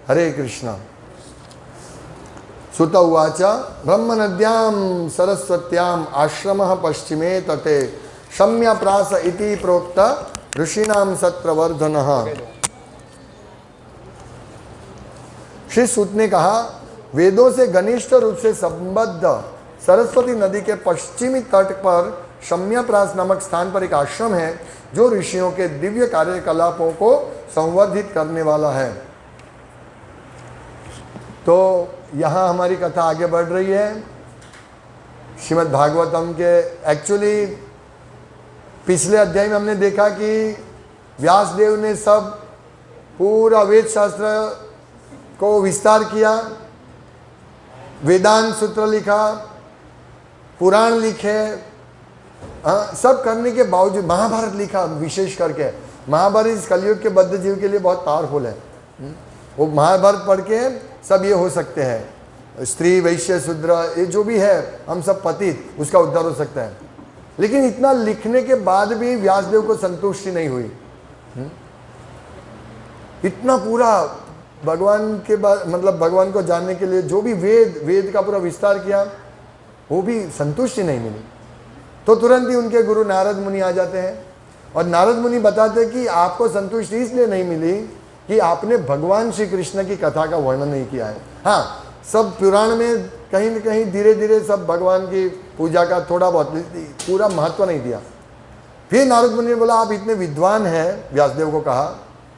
हरे कृष्णा। सुत उवाच ब्रह्म नद्यां सरस्वत्यां आश्रमः पश्चिमे तटे शम्यप्रास इति प्रोक्त ऋषीणां सत्रवर्धनः। श्री सूत ने कहा, वेदों से घनिष्ठ रूप से संबद्ध सरस्वती नदी के पश्चिमी तट पर शम्यप्रास नामक स्थान पर एक आश्रम है जो ऋषियों के दिव्य कार्यकलापों को संवर्धित करने वाला है। तो यहाँ हमारी कथा आगे बढ़ रही है। श्रीमद् भागवतम के एक्चुअली पिछले अध्याय में हमने देखा कि व्यासदेव ने सब पूरा वेद शास्त्र को विस्तार किया, वेदांत सूत्र लिखा, पुराण लिखे, सब करने के बावजूद महाभारत लिखा। विशेष करके महाभारत इस कलयुग के बद्ध जीव के लिए बहुत पावरफुल है। वो महाभारत पढ़ के सब ये हो सकते हैं, स्त्री वैश्य शूद्र ये जो भी है हम सब पतित, उसका उद्धार हो सकता है। लेकिन इतना लिखने के बाद भी व्यासदेव को संतुष्टि नहीं हुई। इतना पूरा भगवान के बाद मतलब भगवान को जानने के लिए जो भी वेद का पूरा विस्तार किया, वो भी संतुष्टि नहीं मिली। तो तुरंत ही उनके गुरु नारद मुनि आ जाते हैं और नारद मुनि बताते हैं कि आपको संतुष्टि इसलिए नहीं मिली कि आपने भगवान श्री कृष्ण की कथा का वर्णन नहीं किया है। हाँ, सब पुराण में कहीं न कहीं धीरे धीरे सब भगवान की पूजा का थोड़ा बहुत, पूरा महत्व नहीं दिया। फिर नारद मुनि ने बोला, आप इतने विद्वान हैं, व्यासदेव को कहा,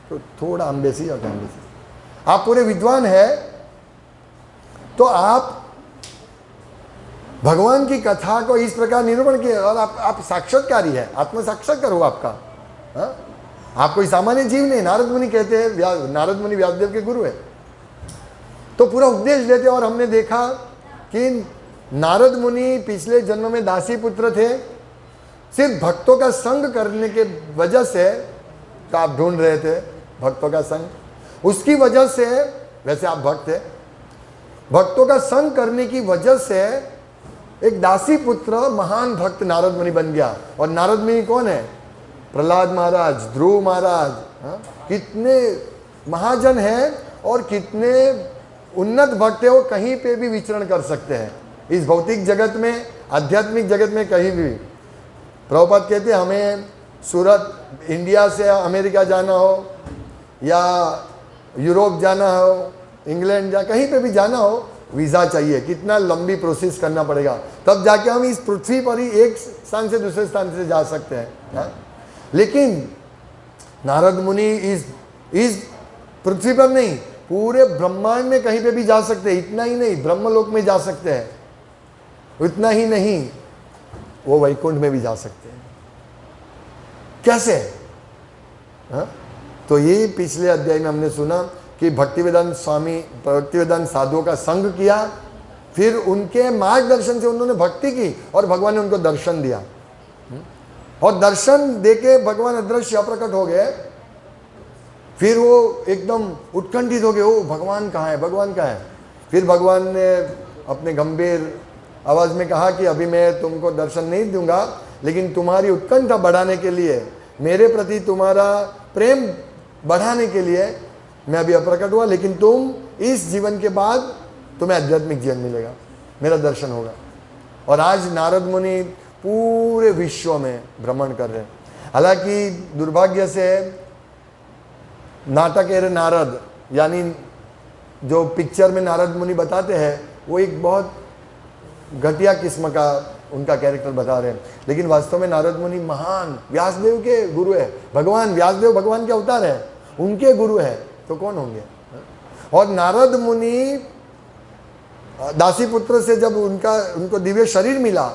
तो थोड़ा अम्बेसी और अम्बेसी, आप पूरे विद्वान हैं तो आप भगवान की कथा को इस प्रकार निरूपण किए और आप साक्षात्कारी है, आत्म साक्षात्कार हो आपका। हाँ? आप कोई सामान्य जीव नहीं। नारद मुनि कहते हैं, नारद मुनि व्यासदेव के गुरु है, तो पूरा उपदेश देते। और हमने देखा कि नारद मुनि पिछले जन्म में दासी पुत्र थे। सिर्फ भक्तों का संग करने के वजह से, तो आप ढूंढ रहे थे भक्तों का संग, उसकी वजह से, वैसे आप भक्त थे, भक्तों का संग करने की वजह से एक दासी पुत्र महान भक्त नारद मुनि बन गया। और नारद मुनि कौन है? प्रहलाद महाराज, ध्रुव महाराज, कितने महाजन हैं और कितने उन्नत भक्त है। वो कहीं पे भी विचरण कर सकते हैं इस भौतिक जगत में, आध्यात्मिक जगत में, कहीं भी। प्रभुपाद कहते हैं हमें सूरत, इंडिया से अमेरिका जाना हो या यूरोप जाना हो, इंग्लैंड कहीं पे भी जाना हो, वीज़ा चाहिए। कितना लंबी प्रोसेस करना पड़ेगा, तब जाके हम इस पृथ्वी पर ही एक स्थान से दूसरे स्थान से जा सकते हैं। लेकिन नारद मुनि इस पृथ्वी पर नहीं, पूरे ब्रह्मांड में कहीं पे भी जा सकते हैं। इतना ही नहीं, ब्रह्मलोक में जा सकते हैं। इतना ही नहीं, वो वैकुंठ में भी जा सकते हैं। कैसे? तो ये पिछले अध्याय में हमने सुना कि भक्तिवेदांत स्वामी, भक्तिवेदांत साधुओं का संग किया, फिर उनके मार्गदर्शन से उन्होंने भक्ति की और भगवान ने उनको दर्शन दिया। और दर्शन देके भगवान अदृश्य अप्रकट हो गए। फिर वो एकदम उत्कंठित हो गए, ओ भगवान कहाँ है, भगवान कहाँ है। फिर भगवान ने अपने गंभीर आवाज में कहा कि अभी मैं तुमको दर्शन नहीं दूंगा, लेकिन तुम्हारी उत्कंठा बढ़ाने के लिए, मेरे प्रति तुम्हारा प्रेम बढ़ाने के लिए मैं अभी अप्रकट हुआ। लेकिन तुम इस जीवन के बाद तुम्हें आध्यात्मिक जीवन मिलेगा, मेरा दर्शन होगा। और आज नारद मुनि पूरे विश्व में भ्रमण कर रहे हैं। हालांकि दुर्भाग्य से नाटक नारद, यानी जो पिक्चर में नारद मुनि बताते हैं, वो एक बहुत घटिया किस्म का उनका कैरेक्टर बता रहे हैं। लेकिन वास्तव में नारद मुनि महान व्यासदेव के गुरु है। भगवान व्यासदेव भगवान के अवतार है, उनके गुरु है, तो कौन होंगे। और नारद मुनि दासी पुत्र से जब उनको दिव्य शरीर मिला,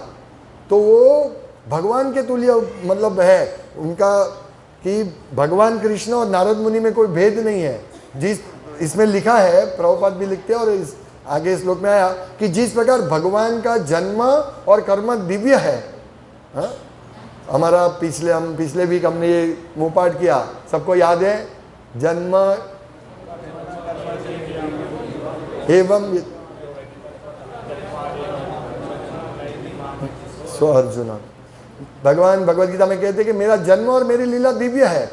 तो वो भगवान के तुल्य मतलब है उनका, कि भगवान कृष्ण और नारद मुनि में कोई भेद नहीं है। जिस इसमें लिखा है, प्रभुपाद भी लिखते हैं और इस आगे श्लोक में आया कि जिस प्रकार भगवान का जन्म और कर्म दिव्य है। हमारा पिछले वीक हमने ये मुँह पाठ किया, सबको याद है, जन्म एवं सो अर्जुन। भगवान भगवद गीता में कहते हैं कि मेरा जन्म और मेरी लीला दिव्य है।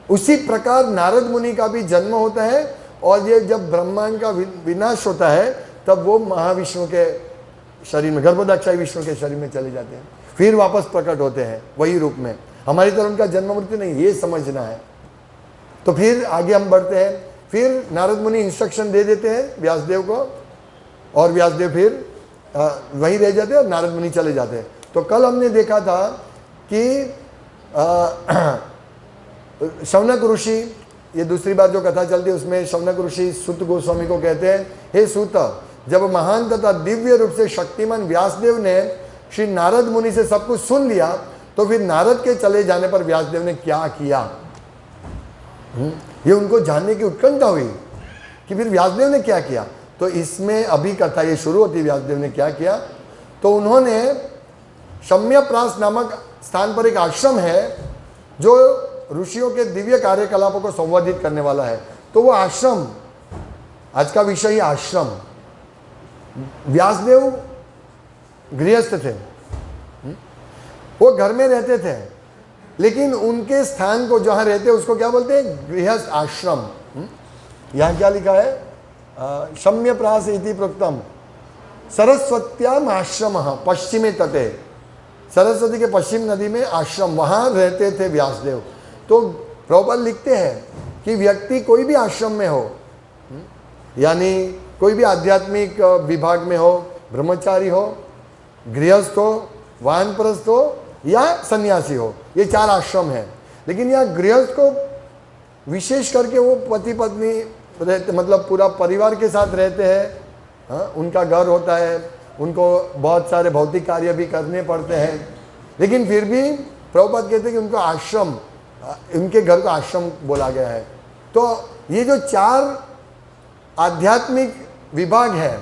उसी प्रकार नारद मुनि का भी जन्म होता है और ये जब ब्रह्मांड का विनाश होता है तब वो महाविष्णु के शरीर में, गर्भोदाक्षायी विष्णु के शरीर में चले जाते हैं, फिर वापस प्रकट होते हैं वही रूप में। हमारी तरह उनका जन्म मृत्यु नहीं, ये समझना है। तो फिर आगे हम बढ़ते हैं। फिर नारद मुनि इंस्ट्रक्शन दे देते हैं व्यासदेव को, और व्यासदेव फिर वहीं रह जाते हैं और नारद मुनि चले जाते हैं। तो कल हमने देखा था कि शौनक ऋषि, ये दूसरी बार जो कथा चलती है उसमें शौनक ऋषि सूत गोस्वामी को कहते हैं, हे सूत, जब महान तथा दिव्य रूप से शक्तिमान व्यासदेव ने श्री नारद मुनि से सब कुछ सुन लिया तो फिर नारद के चले जाने पर व्यासदेव ने क्या किया। ये उनको जानने की उत्कंठा हुई कि फिर व्यासदेव ने क्या किया। तो इसमें अभी कथा ये शुरू होती, व्यासदेव ने क्या किया। तो उन्होंने शम्यप्रास नामक स्थान पर एक आश्रम है जो ऋषियों के दिव्य कार्यकलापों को संवर्धित करने वाला है। तो वो आश्रम, आज का विषय ही आश्रम। व्यासदेव गृहस्थ थे, वो घर में रहते थे, लेकिन उनके स्थान को जहां रहते उसको क्या बोलते हैं, गृहस्थ आश्रम। यहां क्या लिखा है, शम्यप्रास इति प्रोक्तम सरस्वत्याम आश्रम पश्चिमे तटे, सरस्वती के पश्चिम नदी में आश्रम, वहां रहते थे व्यासदेव। तो प्रभुपाद लिखते हैं कि व्यक्ति कोई भी आश्रम में हो, यानी कोई भी आध्यात्मिक विभाग में हो, ब्रह्मचारी हो, गृहस्थ हो, वानप्रस्थ हो या सन्यासी हो, ये 4 आश्रम हैं। लेकिन यहाँ गृहस्थ को विशेष करके वो पति पत्नी रहते, मतलब पूरा परिवार के साथ रहते हैं। उनका घर होता है, उनको बहुत सारे भौतिक कार्य भी करने पड़ते हैं, लेकिन फिर भी प्रभुपाद कहते हैं कि उनको आश्रम, उनके घर को आश्रम बोला गया है। तो ये जो 4 आध्यात्मिक विभाग है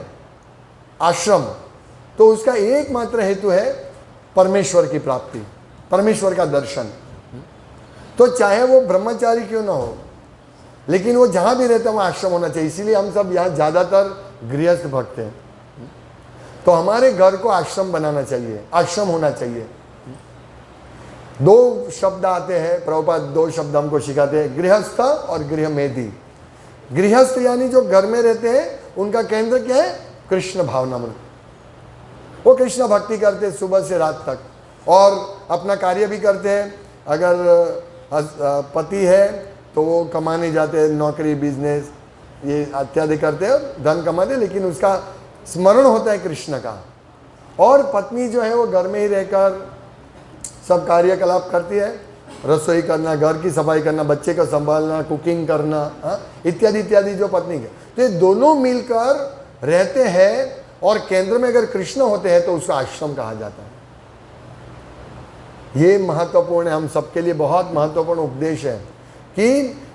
आश्रम, तो उसका एकमात्र हेतु है परमेश्वर की प्राप्ति, परमेश्वर का दर्शन। तो चाहे वो ब्रह्मचारी क्यों ना हो, लेकिन वो जहां भी रहता है वहाँ आश्रम होना चाहिए। इसीलिए हम सब यहाँ ज़्यादातर गृहस्थ भक्त हैं। तो हमारे घर को आश्रम बनाना चाहिए, आश्रम होना चाहिए। 2 शब्द आते हैं, प्रभुपाद 2 शब्द हमको सिखाते हैं, गृहस्थ और गृहमेधी। गृहस्थ यानी जो घर में रहते हैं, उनका केंद्र क्या है, कृष्ण भावनामृत। वो कृष्ण भक्ति करते हैं सुबह से रात तक, और अपना कार्य भी करते हैं। अगर पति है तो वो कमाने जाते हैं, नौकरी, बिजनेस ये इत्यादि करते हैं, धन कमाते हैं, लेकिन उसका स्मरण होता है कृष्ण का। और पत्नी जो है वो घर में ही रहकर सब कार्यकलाप करती है, रसोई करना, घर की सफाई करना, बच्चे को संभालना, कुकिंग करना, इत्यादि इत्यादि जो पत्नी के, तो ये दोनों मिलकर रहते हैं। और केंद्र में अगर कृष्ण होते हैं तो उसको आश्रम कहा जाता है। ये महत्वपूर्ण है, हम सबके लिए बहुत महत्वपूर्ण उपदेश है कि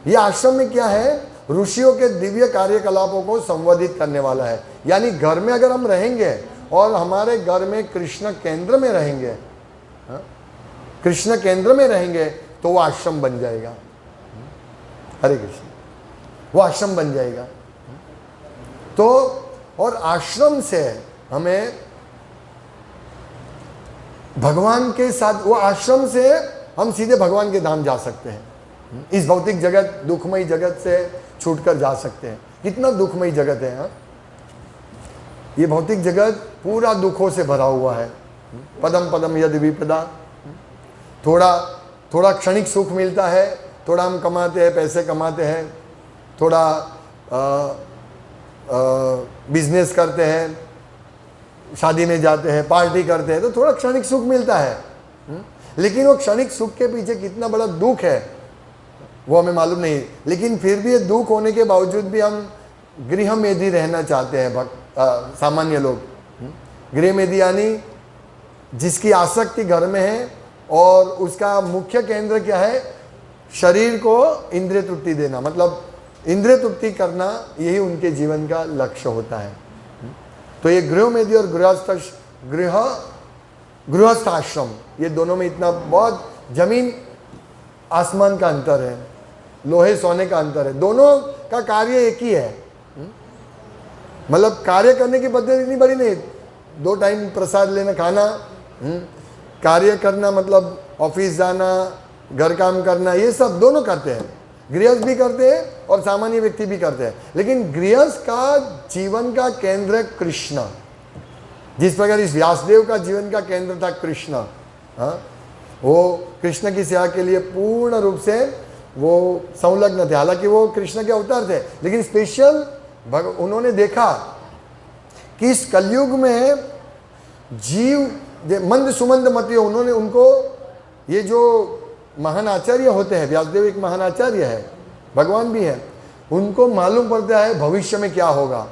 ये आश्रम में क्या है, ऋषियों के दिव्य कार्यकलापों को संवर्धित करने वाला है। यानी घर में अगर हम रहेंगे और हमारे घर में कृष्ण केंद्र में रहेंगे, कृष्ण केंद्र में रहेंगे, तो वो आश्रम बन जाएगा। हरे कृष्ण, वो आश्रम बन जाएगा। तो और आश्रम से हमें भगवान के साथ, वो आश्रम से हम सीधे भगवान के धाम जा सकते हैं। इस भौतिक जगत, दुखमयी जगत से छूटकर जा सकते हैं। कितना दुखमयी जगत है यहाँ, ये भौतिक जगत पूरा दुखों से भरा हुआ है। पदम पदम यदि विपदा, थोड़ा थोड़ा क्षणिक सुख मिलता है, थोड़ा हम कमाते हैं, पैसे कमाते हैं, थोड़ा बिजनेस करते हैं, शादी में जाते हैं, पार्टी करते हैं, तो थोड़ा क्षणिक सुख मिलता है। लेकिन वो क्षणिक सुख के पीछे कितना बड़ा दुख है वो हमें मालूम नहीं। लेकिन फिर भी ये दुख होने के बावजूद भी हम गृहमेधी रहना चाहते हैं। सामान्य लोग गृहमेधी यानी जिसकी आसक्ति घर में है और उसका मुख्य केंद्र क्या है, शरीर को इंद्रिय तृप्ति देना, मतलब इंद्रिय तृप्ति करना, यही उनके जीवन का लक्ष्य होता है। तो ये गृहमेधी और गृहस्थ आश्रम, ये दोनों में इतना बहुत जमीन आसमान का अंतर है, लोहे सोने का अंतर है। दोनों का कार्य एक ही है, मतलब कार्य करने की पद्धति इतनी बड़ी नहीं, 2 टाइम प्रसाद लेना, खाना, कार्य करना मतलब ऑफिस जाना, घर काम करना, ये सब दोनों करते हैं। गृहस्थ भी करते हैं और सामान्य व्यक्ति भी करते हैं, लेकिन गृहस्थ का जीवन का केंद्र कृष्ण, जिस प्रकार इस व्यासदेव का जीवन का केंद्र था कृष्ण। हाँ, वो कृष्ण की सेवा के लिए पूर्ण रूप से वो संलग्न थे। हालांकि वो कृष्ण के अवतार थे, लेकिन स्पेशल उन्होंने देखा कि इस कलयुग में जीव मंद सुमंद मतियों, उन्होंने उनको, ये जो महान आचार्य होते हैं, व्यासदेव एक महान आचार्य है, भगवान भी है, उनको मालूम पड़ता है भविष्य में क्या होगा,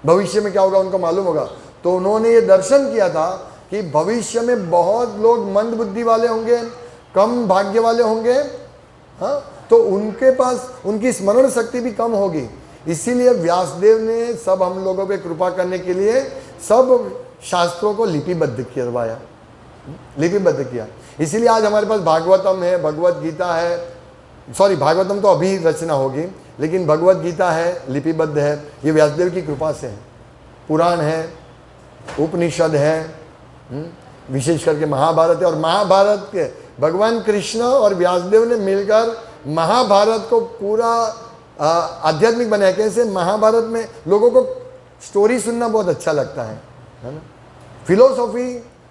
भविष्य में क्या होगा उनको मालूम होगा। तो उन्होंने ये दर्शन किया था कि भविष्य में बहुत लोग मंद बुद्धि वाले होंगे, कम भाग्य वाले होंगे। हाँ, तो उनके पास उनकी स्मरण शक्ति भी कम होगी। इसीलिए व्यासदेव ने सब हम लोगों पे कृपा करने के लिए सब शास्त्रों को लिपिबद्ध करवाया, लिपिबद्ध किया। इसीलिए आज हमारे पास भागवतम है, भगवत गीता है, सॉरी भागवतम तो अभी रचना होगी, लेकिन भगवत गीता है, लिपिबद्ध है, ये व्यासदेव की कृपा से है। पुराण है, उपनिषद है, विशेष करके महाभारत है, और महाभारत के भगवान कृष्ण और व्यासदेव ने मिलकर महाभारत को पूरा आध्यात्मिक बनाया। कैसे? महाभारत में लोगों को स्टोरी सुनना बहुत अच्छा लगता है ना, फिलोसॉफी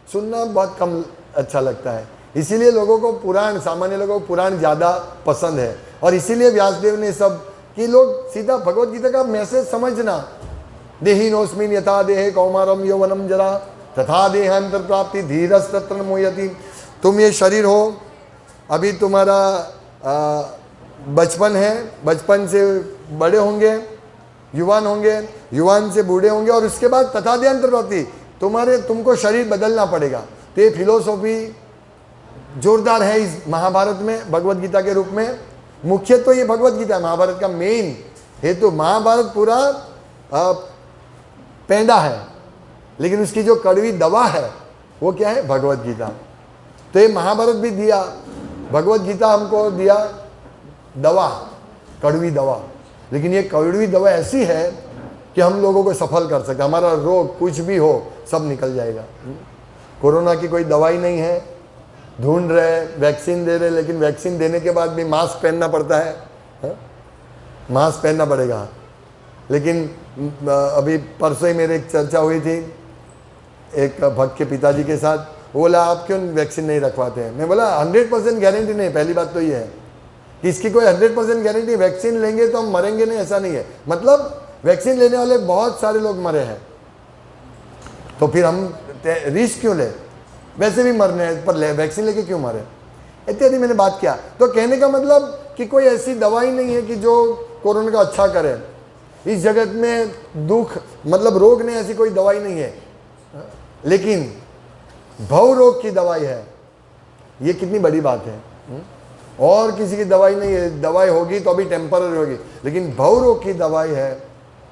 सुनना बहुत कम अच्छा लगता है, इसीलिए लोगों को पुराण, सामान्य लोगों को पुराण ज़्यादा पसंद है। और इसीलिए व्यासदेव ने सब कि लोग सीधा भगवत गीता का मैसेज समझना, देहि नोस्मिन यथा देहे कौमारम यौवनम जरा तथा देहांतर प्राप्ति धीरस तत्र न मोहयति। तुम ये शरीर हो, अभी तुम्हारा बचपन है, बचपन से बड़े होंगे, युवान होंगे, युवान से बूढ़े होंगे, और उसके बाद तथा देहांतर प्राप्ति, तुमको शरीर बदलना पड़ेगा। तो ये फिलोसॉफी जोरदार है इस महाभारत में, भगवत गीता के रूप में। मुख्य तो ये भगवत गीता है, महाभारत का मेन हेतु। महाभारत पूरा पेंडा है, लेकिन उसकी जो कड़वी दवा है वो क्या है? भगवत गीता। तो ये महाभारत भी दिया, भगवत गीता हमको दिया दवा, कड़वी दवा, लेकिन ये कड़वी दवा ऐसी है कि हम लोगों को सफल कर सकते। हमारा रोग कुछ भी हो सब निकल जाएगा। कोरोना की कोई दवाई नहीं है, ढूंढ रहे, वैक्सीन दे रहे, लेकिन वैक्सीन देने के बाद भी मास्क पहनना पड़ता है, मास्क पहनना पड़ेगा। लेकिन अभी परसों ही मेरे एक चर्चा हुई थी एक भक्त के पिताजी के साथ, वो बोला आप क्यों वैक्सीन नहीं रखवाते हैं? मैं बोला 100% गारंटी नहीं। पहली बात तो ये है कि इसकी कोई 100% गारंटी, वैक्सीन लेंगे तो हम मरेंगे नहीं, ऐसा नहीं है। मतलब वैक्सीन लेने वाले बहुत सारे लोग मरे हैं, तो फिर हम रिस्क क्यों ले? वैसे भी मरने हैं, पर वैक्सीन लेके क्यों मरे? इत्यादि मैंने बात किया। तो कहने का मतलब कि कोई ऐसी दवाई नहीं है कि जो कोरोना का अच्छा करे। इस जगत में दुख, मतलब रोग नहीं, ऐसी कोई दवाई नहीं है, लेकिन भव रोग की दवाई है। ये कितनी बड़ी बात है। और किसी की दवाई नहीं है, दवाई होगी तो अभी टेम्पररी होगी, लेकिन भव रोग की दवाई है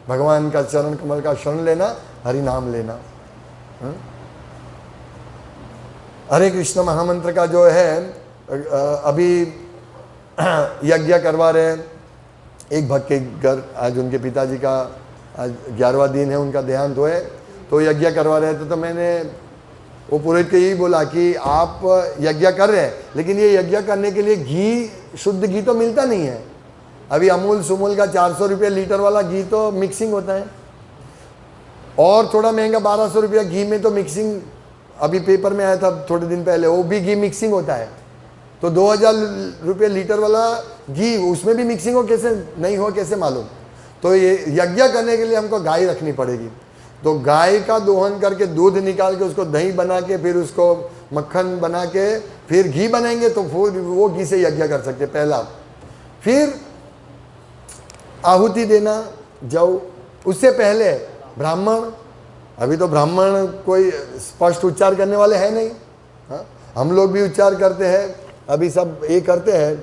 भगवान का चरण कमल का शरण लेना, हरि नाम लेना। हरे कृष्ण महामंत्र का जो है अभी यज्ञ करवा रहे हैं एक भक्त के घर। आज उनके पिताजी का आज 11वां दिन है, उनका देहांत हुए, तो यज्ञ करवा रहे थे। तो मैंने वो पुरोहित को यही बोला कि आप यज्ञ कर रहे हैं, लेकिन ये यज्ञ करने के लिए घी, शुद्ध घी तो मिलता नहीं है। अभी अमूल सुमूल का 400 रुपये लीटर वाला घी तो मिक्सिंग होता है, और थोड़ा महंगा 1200 रुपया घी में तो मिक्सिंग, अभी पेपर में आया था थोड़े दिन पहले, वो भी घी मिक्सिंग होता है। तो 2000 रुपये लीटर वाला घी, उसमें भी मिक्सिंग हो, कैसे नहीं हो, कैसे मालूम? तो ये यज्ञ करने के लिए हमको गाय रखनी पड़ेगी। तो गाय का दोहन करके दूध निकाल के उसको दही बना के, फिर उसको मक्खन बना के, फिर घी बनाएंगे, तो फिर वो घी से यज्ञ कर सकते पहला। फिर आहुति देना जाओ, उससे पहले ब्राह्मण, अभी तो ब्राह्मण कोई स्पष्ट उच्चार करने वाले हैं नहीं। हाँ, हम लोग भी उच्चार करते हैं, अभी सब ये करते हैं,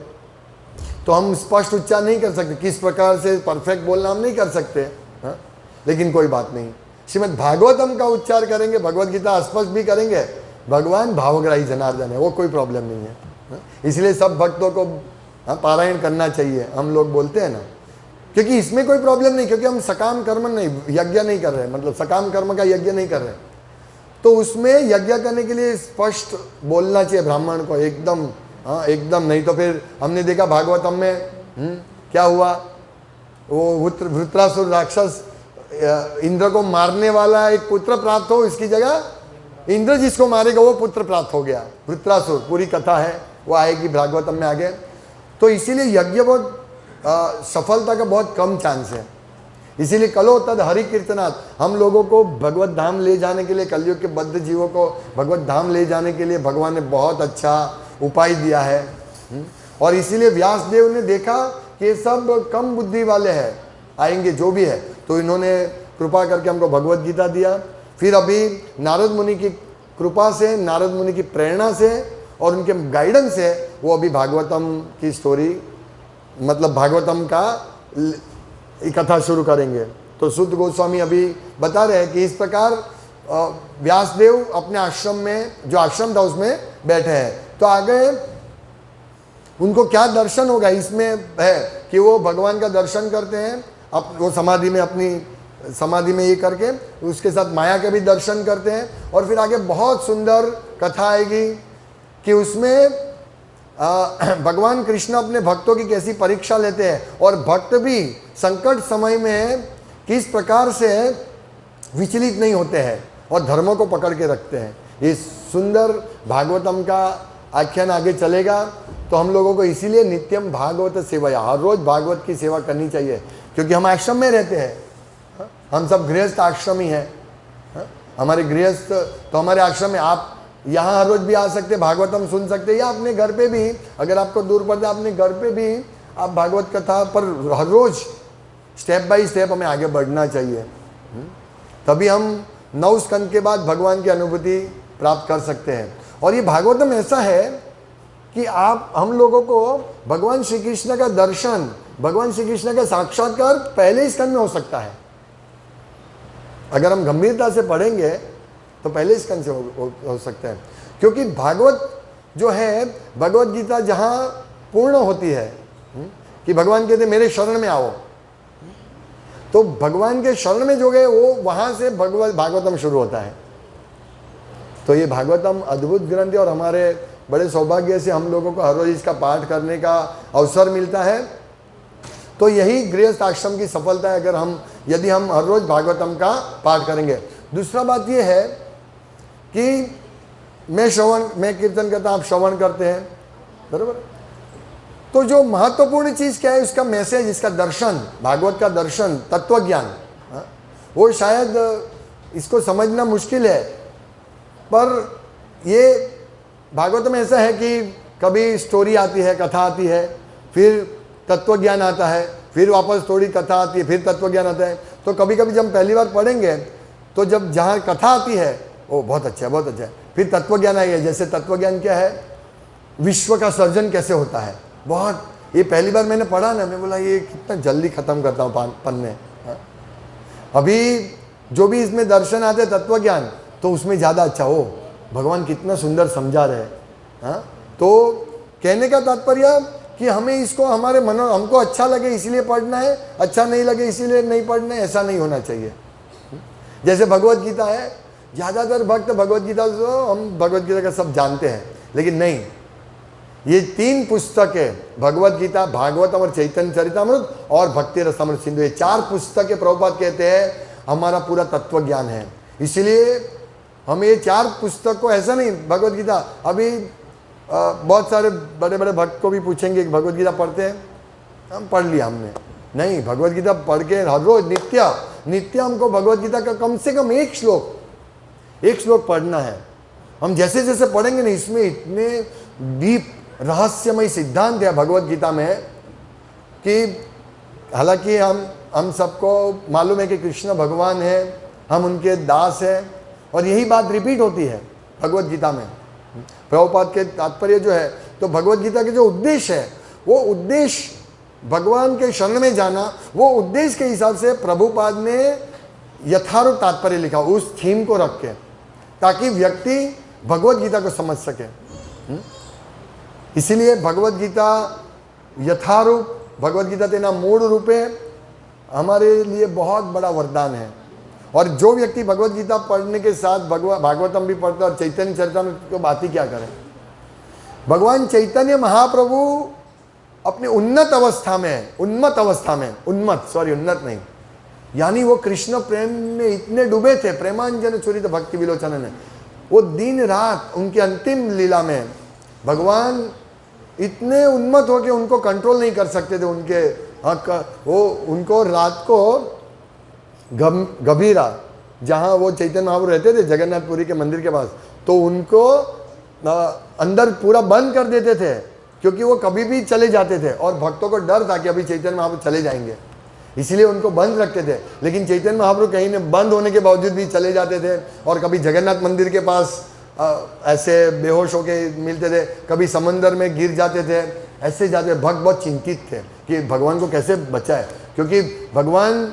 तो हम स्पष्ट उच्चार नहीं कर सकते, किस प्रकार से परफेक्ट बोलना हम नहीं कर सकते। हाँ, लेकिन कोई बात नहीं, श्रीमद् भागवतम का उच्चार करेंगे, भगवत गीता स्पष्ट भी करेंगे। भगवान भावग्राही जनार्दन है, वो कोई प्रॉब्लम नहीं है। हाँ, इसलिए सब भक्तों को पारायण करना चाहिए, हम लोग बोलते हैं ना, क्योंकि इसमें कोई प्रॉब्लम नहीं, क्योंकि हम सकाम कर्म नहीं, यज्ञ नहीं कर रहे, मतलब सकाम कर्म का यज्ञ नहीं कर रहे। तो उसमें यज्ञ करने के लिए स्पष्ट बोलना चाहिए ब्राह्मण को एकदम। हाँ, एकदम, नहीं तो फिर हमने देखा भागवतम में क्या हुआ? वो वृत्रासुर राक्षस इंद्र को मारने वाला एक पुत्र प्राप्त हो, इसकी जगह इंद्र जिसको मारेगा वो पुत्र प्राप्त हो गया, वृत्रासुर। पूरी कथा है, वो आएगी भागवतम में आगे। तो इसीलिए यज्ञ बहुत सफलता का बहुत कम चांस है। इसीलिए कलो तद हरि कीर्तनाथ, हम लोगों को भगवत धाम ले जाने के लिए, कलयुग के बद्ध जीवों को भगवत धाम ले जाने के लिए भगवान ने बहुत अच्छा उपाय दिया है। और इसीलिए व्यासदेव ने देखा कि ये सब कम बुद्धि वाले हैं, आएंगे जो भी है, तो इन्होंने कृपा करके हमको भगवत गीता दिया। फिर अभी नारद मुनि की कृपा से, नारद मुनि की प्रेरणा से और उनके गाइडेंस से वो अभी भागवतम की स्टोरी, मतलब भागवतम का कथा शुरू करेंगे। तो सुत गोस्वामी अभी बता रहे हैं कि इस प्रकार व्यासदेव अपने आश्रम में, जो आश्रम था उसमें बैठे हैं। तो आगे उनको क्या दर्शन होगा इसमें है कि वो भगवान का दर्शन करते हैं, अब वो समाधि में, अपनी समाधि में ये करके उसके साथ माया के भी दर्शन करते हैं। और फिर आगे बहुत सुंदर कथा आएगी कि उसमें भगवान कृष्ण अपने भक्तों की कैसी परीक्षा लेते हैं और भक्त भी संकट समय में किस प्रकार से विचलित नहीं होते हैं और धर्मों को पकड़ के रखते हैं। ये सुंदर भागवतम का आख्यान आगे चलेगा। तो हम लोगों को इसीलिए नित्यम भागवत सेवा, हर रोज भागवत की सेवा करनी चाहिए, क्योंकि हम आश्रम में रहते हैं। हम सब गृहस्थ आश्रमी हैं। हमारे गृहस्थ तो हमारे आश्रम में, आप यहाँ हर रोज भी आ सकते, भागवतम सुन सकते, या अपने घर पे भी, अगर आपको दूर पड़ता है अपने घर पे भी आप भागवत कथा पर हर रोज स्टेप बाय स्टेप हमें आगे बढ़ना चाहिए। तभी हम 9 स्कंद के बाद भगवान की अनुभूति प्राप्त कर सकते हैं। और ये भागवतम ऐसा है कि हम लोगों को भगवान श्री कृष्ण का दर्शन, भगवान श्री कृष्ण का साक्षात्कार पहले स्कंद में हो सकता है। अगर हम गंभीरता से पढ़ेंगे तो पहले स्कंद से हो सकता है, क्योंकि भागवत जो है, भगवत गीता जहाँ पूर्ण होती है कि भगवान कहते मेरे शरण में आओ, तो भगवान के शरण में जो गए वो वहाँ से भागवतम शुरू होता है। तो ये भागवतम अद्भुत ग्रंथ है और हमारे बड़े सौभाग्य से हम लोगों को हर रोज इसका पाठ करने का अवसर मिलता है। तो यही गृहस्थ आश्रम की सफलता है, अगर यदि हम हर रोज भागवतम का पाठ करेंगे। दूसरा बात यह है कि मैं कीर्तन करता, आप श्रवण करते हैं, बराबर। तो जो महत्वपूर्ण चीज़ क्या है, उसका मैसेज, इसका दर्शन, भागवत का दर्शन, तत्व ज्ञान, वो शायद इसको समझना मुश्किल है। पर ये भागवत में ऐसा है कि कभी स्टोरी आती है, कथा आती है, फिर तत्व ज्ञान आता है, फिर वापस थोड़ी कथा आती है, फिर तत्व ज्ञान आता है। तो कभी कभी जब पहली बार पढ़ेंगे तो जब जहाँ कथा आती है वो बहुत अच्छा है, बहुत अच्छा है, फिर तत्व ज्ञान आएगा। जैसे तत्व ज्ञान क्या है, विश्व का सर्जन कैसे होता है, बहुत, ये पहली बार मैंने पढ़ा ना, मैं बोला ये कितना जल्दी ख़त्म करता हूँ पन्ने। अभी जो भी इसमें दर्शन आते हैं तत्व ज्ञान, तो उसमें ज़्यादा अच्छा हो, भगवान कितना सुंदर समझा रहे हैं। तो कहने का तात्पर्य कि हमें इसको हमारे हमको अच्छा लगे इसलिए पढ़ना है, अच्छा नहीं लगे इसीलिए नहीं पढ़ना है, ऐसा नहीं होना चाहिए। जैसे भगवत गीता है, ज़्यादातर भक्त भगवत गीता, तो हम भगवत गीता का सब जानते हैं, लेकिन नहीं, ये 3 पुस्तकें, भगवत गीता, भागवतम और चैतन्य चरितामृत और भक्ति रसामृत सिंधु, ये 4 पुस्तकें प्रभुपाद कहते हैं हमारा पूरा तत्व ज्ञान है। इसलिए हम ये 4 पुस्तक को, ऐसा नहीं भगवत गीता, अभी बहुत सारे बड़े बड़े भक्त को भी पूछेंगे कि भगवत गीता पढ़ते हैं, हम पढ़ लिया हमने, नहीं, भगवत गीता पढ़ के हर रोज नित्य हमको भगवत गीता का कम से कम एक श्लोक पढ़ना है। हम जैसे जैसे पढ़ेंगे ना, इसमें इतने डीप रहस्यमय सिद्धांत है भगवत गीता में कि हालांकि हम सबको मालूम है कि कृष्ण भगवान है, हम उनके दास हैं, और यही बात रिपीट होती है भगवत गीता में। प्रभुपाद के तात्पर्य जो है, तो भगवत गीता के जो उद्देश्य है, वो उद्देश्य भगवान के शरण में जाना, वो उद्देश्य के हिसाब से प्रभुपाद ने यथारूप तात्पर्य लिखा, उस थीम को रख के, ताकि व्यक्ति भगवत गीता को समझ सके। इसीलिए भगवत गीता यथारूप, भगवत गीता तेना मूल रूप है, हमारे लिए बहुत बड़ा वरदान है। और जो व्यक्ति भगवत गीता पढ़ने के साथ भागवतम भी पढ़ता है और चैतन्य चरितामृत को बात ही क्या करें। भगवान चैतन्य महाप्रभु अपनी उन्नत अवस्था में, उन्मत्त अवस्था में, उन्नत नहीं, यानी वो कृष्ण प्रेम में इतने डूबे थे, प्रेमांजन चुरित भक्ति विलोचन ने, वो दिन रात उनकी अंतिम लीला में भगवान इतने उन्मत्त हो के उनको कंट्रोल नहीं कर सकते थे। उनके वो उनको रात को गंभीरा, जहाँ वो चैतन्य महाप्रभु रहते थे जगन्नाथपुरी के मंदिर के पास, तो उनको अंदर पूरा बंद कर देते थे, क्योंकि वो कभी भी चले जाते थे और भक्तों को डर था कि अभी चैतन्य महाप्रभु चले जाएंगे, इसलिए उनको बंद रखते थे। लेकिन चैतन्य महाप्रभु कहीं ने बंद होने के बावजूद भी चले जाते थे और कभी जगन्नाथ मंदिर के पास ऐसे बेहोश होके मिलते थे, कभी समंदर में गिर जाते थे, ऐसे जाते। भक्त बहुत चिंतित थे कि भगवान को कैसे बचाए, क्योंकि भगवान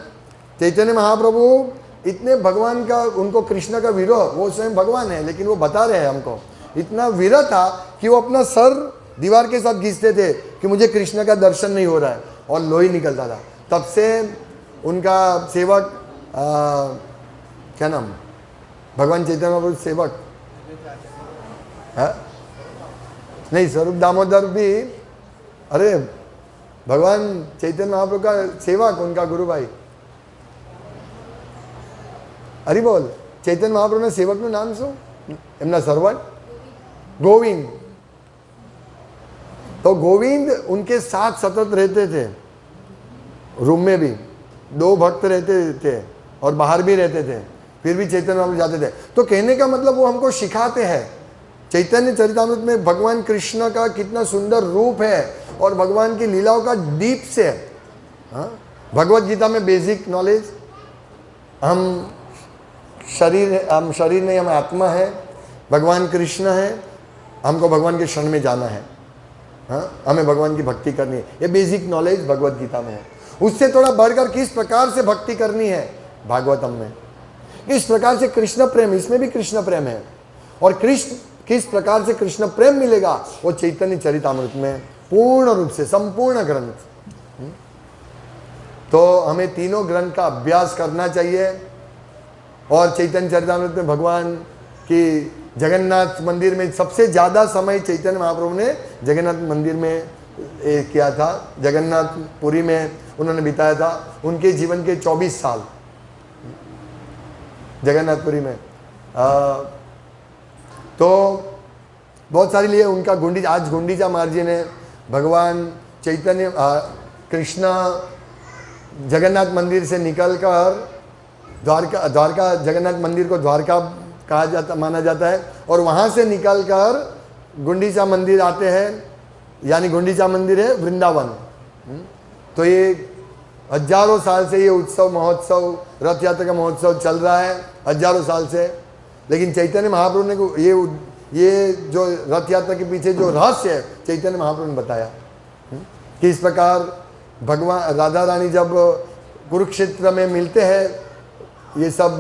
चैतन्य महाप्रभु इतने भगवान का, उनको कृष्ण का विरोह, वो स्वयं भगवान है लेकिन वो बता रहे हैं हमको, इतना विरह था कि वो अपना सर दीवार के साथ घिसते थे कि मुझे कृष्ण का दर्शन नहीं हो रहा है, और लोही निकलता था। तब से उनका सेवक क्या नाम, भगवान चैतन्य महाप्रभु सेवक है नहीं, स्वरूप दामोदर भी, अरे भगवान चैतन्य महाप्रभु का सेवक, उनका गुरु भाई, अरे बोल, चैतन्य महाप्रभु ने सेवक નું નામ શું, એમના સર્વન્ટ गोविंद। तो गोविंद उनके साथ सतत रहते थे, रूम में भी 2 भक्त रहते थे और बाहर भी रहते थे, फिर भी चैतन्य महाप्रभु जाते थे। तो कहने का मतलब वो हमको सिखाते हैं, चैतन्य चरितामृत में भगवान कृष्ण का कितना सुंदर रूप है और भगवान की लीलाओं का डीप से, भगवत गीता में बेसिक नॉलेज, हम शरीर नहीं, हम आत्मा है, भगवान कृष्ण है, हमको भगवान के शरण में जाना है, हमें भगवान की भक्ति करनी है, ये बेसिक नॉलेज भगवत गीता में है। उससे थोड़ा बढ़कर किस प्रकार से भक्ति करनी है भागवतम में, किस प्रकार से कृष्ण प्रेम, इसमें भी कृष्ण प्रेम है, और कृष्ण किस प्रकार से कृष्ण प्रेम मिलेगा वो चैतन्य चरितामृत में पूर्ण रूप से, संपूर्ण ग्रंथ। तो हमें तीनों ग्रंथ का अभ्यास करना चाहिए, और चैतन्य चरितामृत में भगवान की जगन्नाथ मंदिर में सबसे ज़्यादा समय चैतन्य महाप्रभु ने जगन्नाथ मंदिर में किया था, जगन्नाथपुरी में उन्होंने बिताया था उनके जीवन के 24 साल जगन्नाथपुरी में। तो बहुत सारी लिए उनका आज गुंडीचा मार्जिन है, भगवान चैतन्य कृष्ण जगन्नाथ मंदिर से निकलकर द्वारका जगन्नाथ मंदिर को द्वारका कहा जाता, माना जाता है, और वहाँ से निकलकर गुंडीचा मंदिर आते हैं, यानी गुंडीचा मंदिर है वृंदावन। तो ये हजारों साल से ये उत्सव, महोत्सव, रथ यात्रा का महोत्सव चल रहा है हजारों साल से। लेकिन चैतन्य महाप्रभु ने ये जो रथ यात्रा के पीछे जो रहस्य है चैतन्य महाप्रभु ने बताया कि इस प्रकार भगवान राधा रानी जब कुरुक्षेत्र में मिलते हैं, ये सब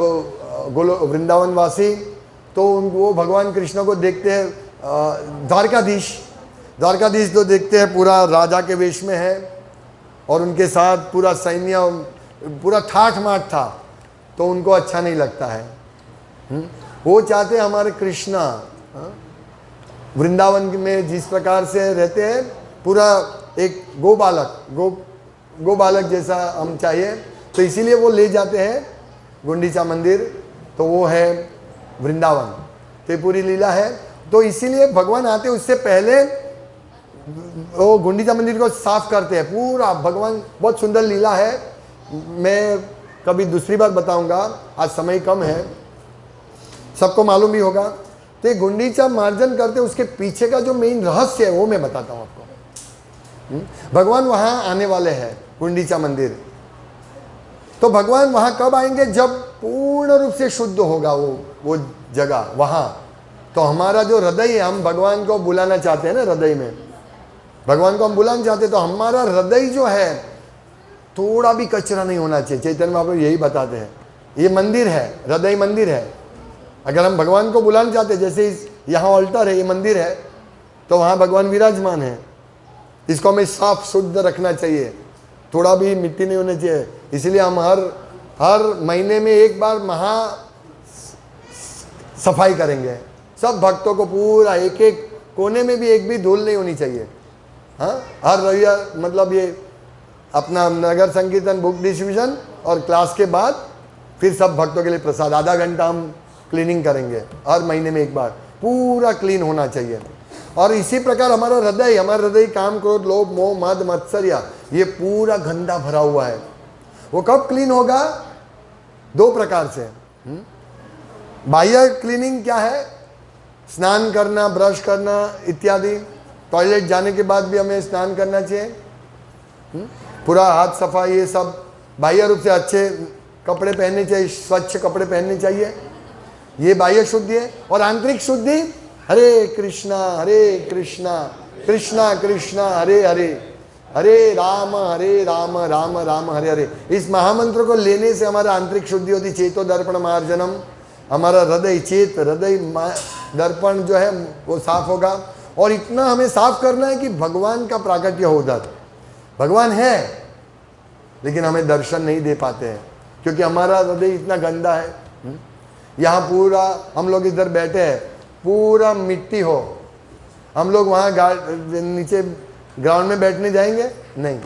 वृंदावन वासी, तो वो भगवान कृष्ण को देखते हैं, द्वारकाधीश तो देखते हैं पूरा राजा के वेश में है और उनके साथ पूरा सैन्य पूरा ठाठ माठ था, तो उनको अच्छा नहीं लगता है। वो चाहते हैं हमारे कृष्णा वृंदावन में जिस प्रकार से रहते हैं, पूरा एक गो बालक जैसा हम चाहिए, तो इसीलिए वो ले जाते हैं गुंडीचा मंदिर, तो वो है वृंदावन। तो ये पूरी लीला है। तो इसीलिए भगवान आते उससे पहले वो गुंडीचा मंदिर को साफ करते हैं पूरा। भगवान बहुत सुंदर लीला है, मैं कभी दूसरी बार बताऊंगा, आज समय कम है, सबको मालूम भी होगा। तो ये गुंडीचा मार्जन करते उसके पीछे का जो मेन रहस्य है वो मैं बताता हूँ आपको। भगवान वहाँ आने वाले हैं गुंडीचा मंदिर। तो भगवान वहाँ कब आएंगे? जब पूर्ण रूप से शुद्ध होगा वो जगह वहाँ। तो हमारा जो हृदय है, हम भगवान को बुलाना चाहते हैं ना, हृदय में भगवान को हम बुलाना चाहते हैं, तो हमारा हृदय जो है थोड़ा भी कचरा नहीं होना चाहिए। चैतन्य महाप्रभु यही बताते हैं, ये मंदिर है, हृदय मंदिर है। अगर हम भगवान को बुलाना चाहते हैं, जैसे यहाँ ऑल्टर है, ये मंदिर है, तो वहाँ भगवान विराजमान है, इसको हमें साफ शुद्ध रखना चाहिए, थोड़ा भी मिट्टी नहीं होनी चाहिए। इसलिए हम हर महीने में एक बार महा सफाई करेंगे। सब भक्तों को पूरा एक एक कोने में भी एक भी धूल नहीं होनी चाहिए। हाँ, हर रविवार मतलब ये अपना नगर संकीर्तन बुक डिस्ट्रीब्यूशन और क्लास के बाद फिर सब भक्तों के लिए प्रसाद, आधा घंटा हम क्लीनिंग करेंगे हर महीने में एक बार, पूरा क्लीन होना चाहिए। और इसी प्रकार हमारा हृदय काम, क्रोध, लोभ, मोह, मद, मत्सर्य, ये पूरा गंदा भरा हुआ है। वो कब क्लीन होगा? 2 प्रकार से। बाह्य क्लीनिंग क्या है? स्नान करना, ब्रश करना इत्यादि। टॉयलेट जाने के बाद भी हमें स्नान करना चाहिए, पूरा हाथ सफाई, ये सब बाह्य रूप से अच्छे कपड़े पहनने चाहिए, स्वच्छ कपड़े पहनने चाहिए, ये बाह्य शुद्धि है। और आंतरिक शुद्धि, हरे कृष्णा कृष्णा कृष्णा हरे हरे, हरे राम राम राम हरे हरे। इस महामंत्र को लेने से हमारा आंतरिक शुद्धि होती। चेतो दर्पण मार्जनम, हमारा हृदय दर्पण जो है वो साफ होगा। और इतना हमें साफ करना है कि भगवान का प्राकट्य हो उधर। भगवान है लेकिन हमें दर्शन नहीं दे पाते हैं क्योंकि हमारा हृदय इतना गंदा है। यहाँ पूरा हम लोग इधर बैठे हैं, पूरा मिट्टी हो, हम लोग वहाँ नीचे ग्राउंड में बैठने जाएंगे? नहीं।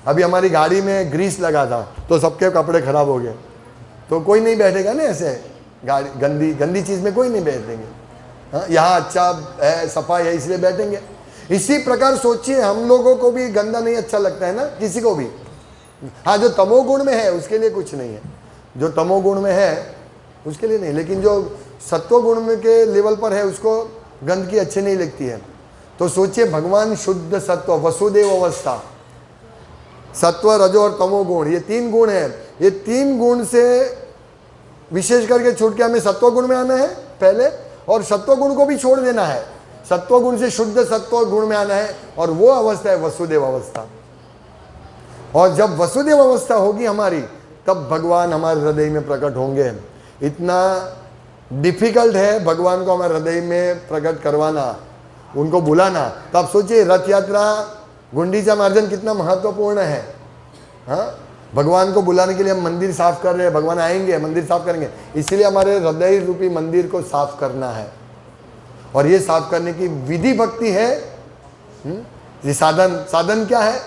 अभी हमारी गाड़ी में ग्रीस लगा था तो सबके कपड़े खराब हो गए, तो कोई नहीं बैठेगा ना ऐसे गाड़ी गंदी चीज़ में, कोई नहीं बैठेंगे। हाँ, यहाँ अच्छा है, सफाई है, इसलिए बैठेंगे। इसी प्रकार सोचिए, हम लोगों को भी गंदा नहीं अच्छा लगता है ना, किसी को भी। हाँ, जो तमोगुण में है उसके लिए कुछ नहीं है, जो तमोगुण में है उसके लिए नहीं, लेकिन जो सत्व गुण में के लेवल पर है उसको गंदगी अच्छी नहीं लगती है। तो सोचिए, भगवान शुद्ध सत्व, वसुदेव अवस्था, सत्व, रजो और तमोगुण, ये 3 गुण है। ये 3 गुण से विशेष करके छूट के हमें सत्व गुण में आना है पहले, और सत्व गुण को भी छोड़ देना है। सत्व गुण से शुद्ध सत्व गुण में आना है, और वो अवस्था है वसुदेव अवस्था। और जब वसुदेव अवस्था होगी हमारी, तब भगवान हमारे हृदय में प्रकट होंगे। इतना डिफिकल्ट है भगवान को हमारे हृदय में प्रकट करवाना, उनको बुलाना। तो आप सोचिए, रथ यात्रा, गुंडीचा मार्जन कितना महत्वपूर्ण है। हाँ, भगवान को बुलाने के लिए हम मंदिर साफ कर रहे हैं, भगवान आएंगे, मंदिर साफ करेंगे, इसलिए हमारे हृदय रूपी मंदिर को साफ करना है। और ये साफ करने की विधि भक्ति है। ये साधन क्या है?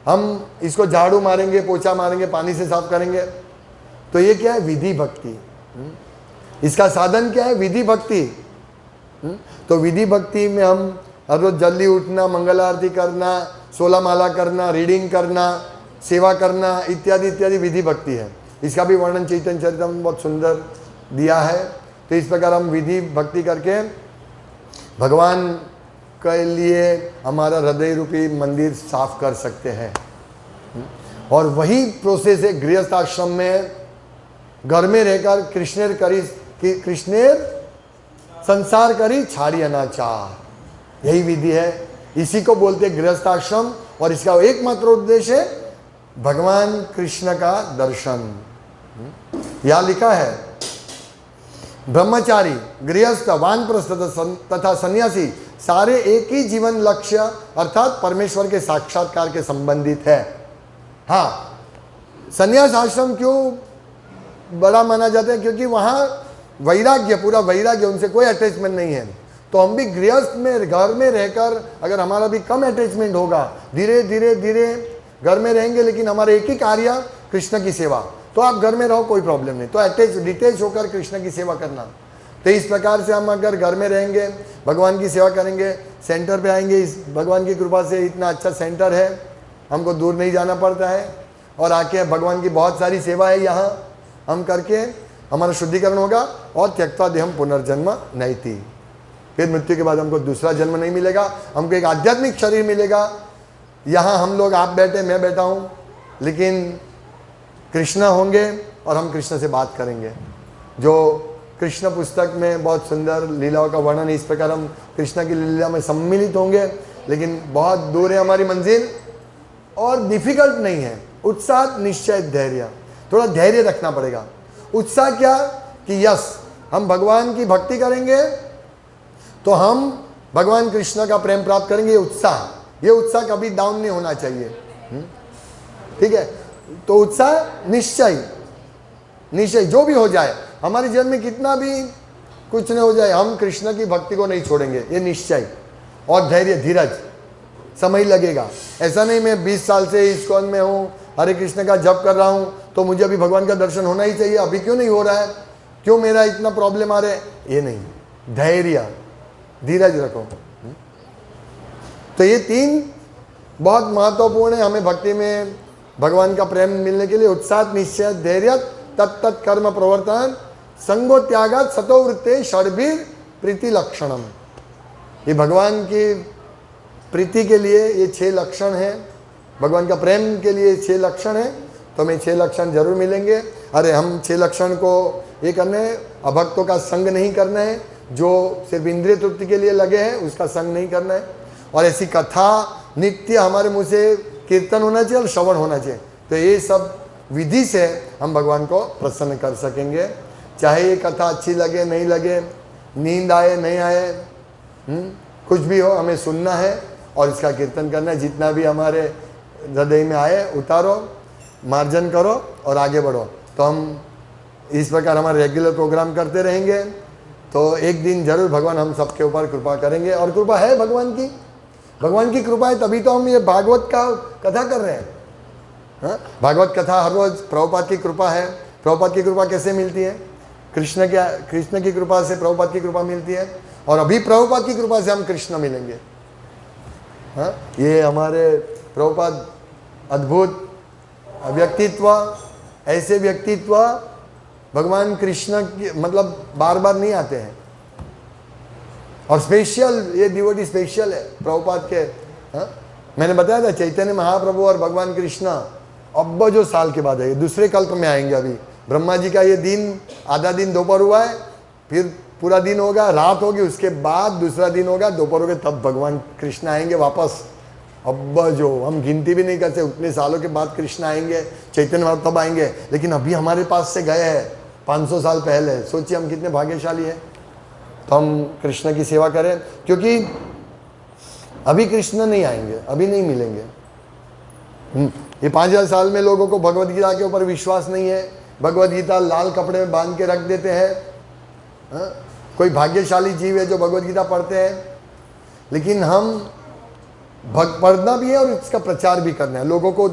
हम इसको झाड़ू मारेंगे, पोछा मारेंगे, पानी से साफ करेंगे, तो ये क्या है? विधि भक्ति। इसका साधन क्या है? विधि भक्ति। तो विधि भक्ति में हम हर रोज जल्दी उठना, मंगल आरती करना, 16 माला करना, रीडिंग करना, सेवा करना, इत्यादि इत्यादि विधि भक्ति है। इसका भी वर्णन चैतन्य चरितम में बहुत सुंदर दिया है। तो इस प्रकार हम विधि भक्ति करके भगवान के लिए हमारा हृदय रूपी मंदिर साफ कर सकते हैं। और वही प्रोसेस है गृहस्थ आश्रम में, घर में रहकर कृष्णेर संसार करी छाड़ी अनाचार, यही विधि है। इसी को बोलते गृहस्थ आश्रम। और इसका एकमात्र उद्देश्य है भगवान कृष्ण का दर्शन। यहां लिखा है, ब्रह्मचारी, गृहस्थ, वानप्रस्थ तथा सन्यासी सारे एक ही जीवन लक्ष्य अर्थात परमेश्वर के साक्षात्कार के संबंधित है। हाँ, सन्यास आश्रम क्यों बड़ा माना जाता है? क्योंकि वहाँ वैराग्य, पूरा वैराग्य, उनसे कोई अटैचमेंट नहीं है। तो हम भी गृहस्थ में, घर में रहकर अगर हमारा भी कम अटैचमेंट होगा, धीरे धीरे धीरे घर में रहेंगे, लेकिन हमारा एक ही कार्य कृष्ण की सेवा, तो आप घर में रहो, कोई प्रॉब्लम नहीं। तो डिटेच होकर कृष्ण की सेवा करना। तो इस प्रकार से हम अगर घर में रहेंगे, भगवान की सेवा करेंगे, सेंटर पे आएंगे, इस भगवान की कृपा से इतना अच्छा सेंटर है, हमको दूर नहीं जाना पड़ता है, और आके भगवान की बहुत सारी सेवा है यहाँ हम करके हमारा शुद्धिकरण होगा। और त्यक्त्वा देहम पुनर्जन्म नैति, फिर मृत्यु के बाद हमको दूसरा जन्म नहीं मिलेगा, हमको एक आध्यात्मिक शरीर मिलेगा। यहाँ हम लोग, आप बैठे, मैं बैठा हूँ, लेकिन कृष्ण होंगे और हम कृष्ण से बात करेंगे। जो कृष्ण पुस्तक में बहुत सुंदर लीलाओं का वर्णन है, इस प्रकार हम कृष्ण की लीला में सम्मिलित होंगे। लेकिन बहुत दूर है हमारी मंजिल और डिफिकल्ट नहीं है। उत्साह, निश्चय, धैर्य, थोड़ा धैर्य रखना पड़ेगा। उत्साह क्या कि यस, हम भगवान की भक्ति करेंगे तो हम भगवान कृष्ण का प्रेम प्राप्त करेंगे। ये उत्साह कभी डाउन नहीं होना चाहिए। ठीक है, तो उत्साह, निश्चय जो भी हो जाए हमारे जीवन में, कितना भी कुछ नहीं हो जाए, हम कृष्ण की भक्ति को नहीं छोड़ेंगे, ये निश्चय। और धैर्य, धीरज, समय लगेगा। ऐसा नहीं मैं 20 साल से इस्कॉन में हूँ, हरे कृष्ण का जप कर रहा हूँ, तो मुझे अभी भगवान का दर्शन होना ही चाहिए, अभी क्यों नहीं हो रहा है, क्यों मेरा इतना प्रॉब्लम आ रहा है, ये नहीं। धैर्य, धीरज रखो। तो ये 3 बहुत महत्वपूर्ण है हमें भक्ति में भगवान का प्रेम मिलने के लिए। उत्साह, निश्चय, धैर्य, तत्त कर्म प्रवर्तन, संगो त्यागात सतो वृत्ते षड्भिर प्रीति लक्षणम। ये भगवान की प्रीति के लिए ये 6 लक्षण हैं, भगवान का प्रेम के लिए 6 लक्षण हैं। तो हमें 6 लक्षण जरूर मिलेंगे। अरे हम 6 लक्षण को ये करने हैं, अभक्तों का संग नहीं करना है, जो सिर्फ इंद्रिय तृप्ति के लिए लगे हैं उसका संग नहीं करना है। और ऐसी कथा नित्य हमारे मुँह से कीर्तन होना चाहिए और श्रवण होना चाहिए। तो ये सब विधि से हम भगवान को प्रसन्न कर सकेंगे। चाहे ये कथा अच्छी लगे नहीं लगे, नींद आए नहीं आए, कुछ भी हो, हमें सुनना है और इसका कीर्तन करना है। जितना भी हमारे हृदय में आए उतारो, मार्जन करो और आगे बढ़ो। तो हम इस प्रकार हमारा रेगुलर प्रोग्राम करते रहेंगे। तो एक दिन जरूर भगवान हम सबके ऊपर कृपा करेंगे। और कृपा है भगवान की कृपा है, तभी तो हम ये भागवत का कथा कर रहे हैं। हाँ, भागवत कथा हर रोज प्रभुपाद की कृपा है। प्रभुपाद की कृपा कैसे मिलती है? कृष्ण की कृपा से प्रभुपाद की कृपा मिलती है, और अभी प्रभुपाद की कृपा से हम कृष्ण मिलेंगे। हाँ, ये हमारे प्रभुपाद अद्भुत व्यक्तित्व, ऐसे व्यक्तित्व भगवान कृष्ण की मतलब बार बार नहीं आते हैं। और स्पेशल ये डिवोटी स्पेशल है प्रभुपाद के। हाँ, मैंने बताया था चैतन्य महाप्रभु और भगवान कृष्ण अब जो साल के बाद है, दूसरे कल्प में आएंगे। अभी ब्रह्मा जी का ये दिन, आधा दिन दोपहर हुआ है, फिर पूरा दिन होगा, रात होगी, उसके बाद दूसरा दिन होगा, दोपहर होगा, तब भगवान कृष्ण आएंगे वापस। अब जो हम गिनती भी नहीं करते, उतने सालों के बाद कृष्ण आएंगे, चैतन्य महाप्रभु तब आएंगे। लेकिन अभी हमारे पास से गए हैं 500 साल पहले। सोचिए हम कितने भाग्यशाली हैं। तो हम कृष्ण की सेवा करें, क्योंकि अभी कृष्ण नहीं आएंगे, अभी नहीं मिलेंगे। ये 5000 साल में लोगों को भगवद गीता के ऊपर विश्वास नहीं है। भगवद गीता लाल कपड़े में बांध के रख देते हैं। हाँ? कोई भाग्यशाली जीव है जो भगवद गीता पढ़ते हैं। लेकिन हम पढ़ना भी है और इसका प्रचार भी करना है, लोगों को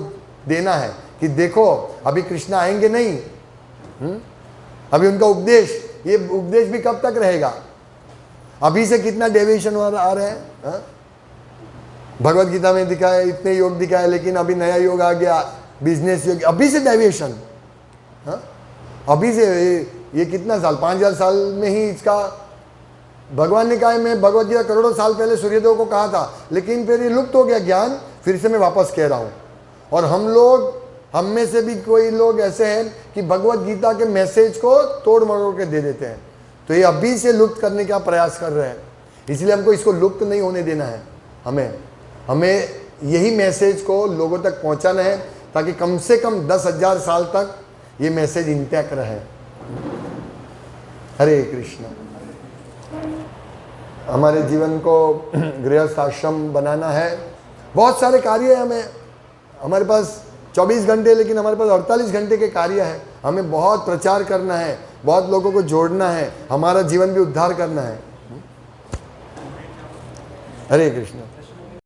देना है कि देखो अभी कृष्ण आएंगे नहीं। अभी उनका उपदेश, ये उपदेश भी कब तक रहेगा? अभी से कितना डेविएशन आ रहे हैं। हाँ? भगवद गीता में दिखाया इतने योग दिखाए, लेकिन अभी नया योग आ गया, बिजनेस योग, अभी से डेविएशन। हाँ? अभी से ये कितना साल, 5000 साल में ही इसका भगवान ने कहा है। मैं भगवद गीता करोड़ों साल पहले सूर्यदेव को कहा था, लेकिन फिर ये लुप्त हो गया ज्ञान, फिर से मैं वापस कह रहा हूँ। और हम में से भी कोई लोग ऐसे हैं कि भगवद गीता के मैसेज को तोड़ मरोड़ के दे देते हैं। तो ये अभी से लुप्त करने का प्रयास कर रहे हैं, इसलिए हमको इसको लुप्त नहीं होने देना है। हमें यही मैसेज को लोगों तक पहुंचाना है, ताकि कम से कम 10,000 साल तक ये मैसेज इंटैक्ट रहे। हरे कृष्ण। हमारे जीवन को गृहस्थ आश्रम बनाना है। बहुत सारे कार्य है हमारे पास 24 घंटे, लेकिन हमारे पास 48 घंटे के कार्य है। हमें बहुत प्रचार करना है, बहुत लोगों को जोड़ना है, हमारा जीवन भी उद्धार करना है। हरे कृष्ण।